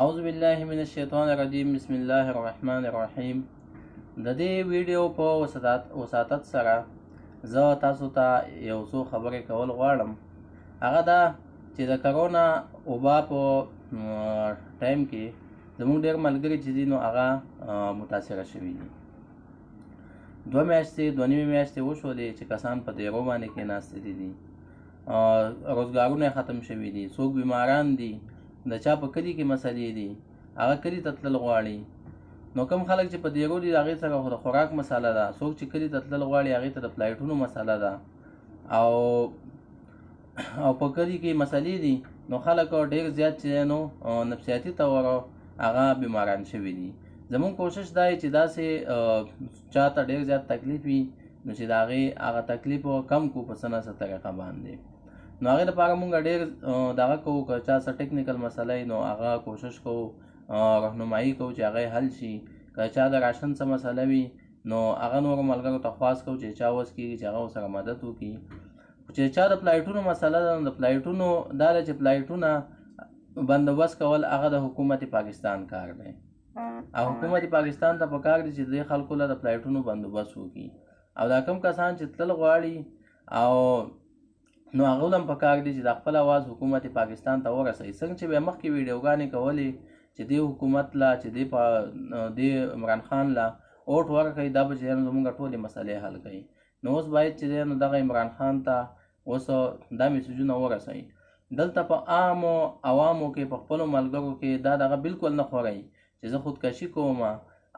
اعوذ بالله من الشیطان الرجیم بسم الله الرحمن الرحیم. د دې ویډیو په وساتت سره زه تاسو ته یو څو خبرې کول غواړم. هغه دا چې د کرونا وبا په ټایم کې زموږ ډېر ملګري چې دي نو هغه متاثره شوي دي. 2 میاشتې 2.5 میاشتې وشولې چې کسان په دیرو باندې کېناستې دي، روزګارونه ختم شوي دي، څوک بیماران دي، د چا په کلي کې مسلې دي، هغه کلي ته تلل غواړي. نو کوم خلک چې په دیرو دي د هغې سره خو د خوراک مسله ده، څوک چې کلي ته تلل غواړي هغې ته د فلایټونو مسله ده، او په کلي کې مسلې دي. نو خلک ډېر زیات چې نو نفسیاتي طور هغه بیماران شوي دي. زمونږ کوشش دا چې داسې چاته ډېر زیات تکلیف وي نو چې د هغې هغه تکلیف کم کو په څه نه څه طریقه باندې. نو هغې دپاره مونږ ډېر دغه کوو، که چا څه ټیکنیکل مسله وي نو هغه کوشش کوو رهنمایي کوو چې هغه حل شي. که چا د راشن څه مسله وي نو هغه نورو ملګرو ته خواست کوو چې چا وس کېږي چې هغه ورسره مدد وکړي. چې چا د فلایټونو مسله ده نو د فلایټونو دا ده چې فلایټونه بندوبست کول هغه د حکومت پاکستان کار دی، او حکومت پاکستان ته پکار دي چې د خلکو له د فلایټونو بندوبست وکړي. او دا کوم کسان چې تلل غواړي او نو هغه هم پکار دي چې د خپل اواز حکومت پاکستان ته ورسوي. څنګه چې به مخکې ویډیوګانې کولې چې دې حکومت لا چې دې عمران خان لا اوټ ورکړي، دا به چې زموږ ټولې مسلې حل کوي. نو اوس باید چې نو دغه عمران خان ته اوس دا میسیجونه ورسوي. دلته په عامو عوامو کې په خپلو ملګرو کې دا دغه بالکل نه خورئ چې زه خودکشي کوم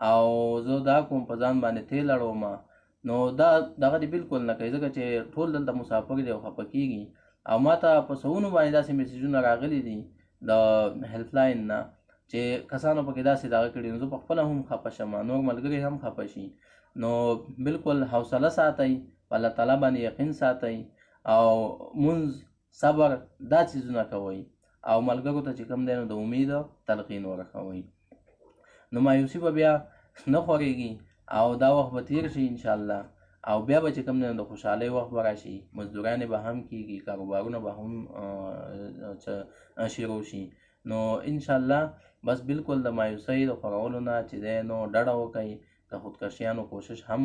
او زه دا کوم په ځان باندې تیل اړوم. نو دا دغه دې بالکل نه کوي، ځکه چې ټول دلته مسافر دي او خفه کېږي. او ما ته په سوونو باندې داسې میسیجونه راغلي دي د هیلپ لاین نه چې کسانو پکې داسې دغه کړي. نو زه په خپله هم خفه شم، نور ملګري هم خفه شي. نو بالکل حوصله ساتئ، په الله تعالی باندې یقین ساتئ، او مونځ صبر دا څیزونه کوئ، او ملګرو ته چې کوم دی نو د امید تلقین ورکوئ. نو مایوسي به بیا نه خورېږي او دا وخت به تیر شي انشاءالله، او بیا به چې کوم دی نو د خوشحالۍ وخت به راشي، مزدورانې به هم کېږي، کاروبارونه به هم شروع شي. نو انشاءالله بس بالکل د مایوسۍ د خورولو نه چې دی نو ډډه وکئ. د خودکشیانو کوشش هم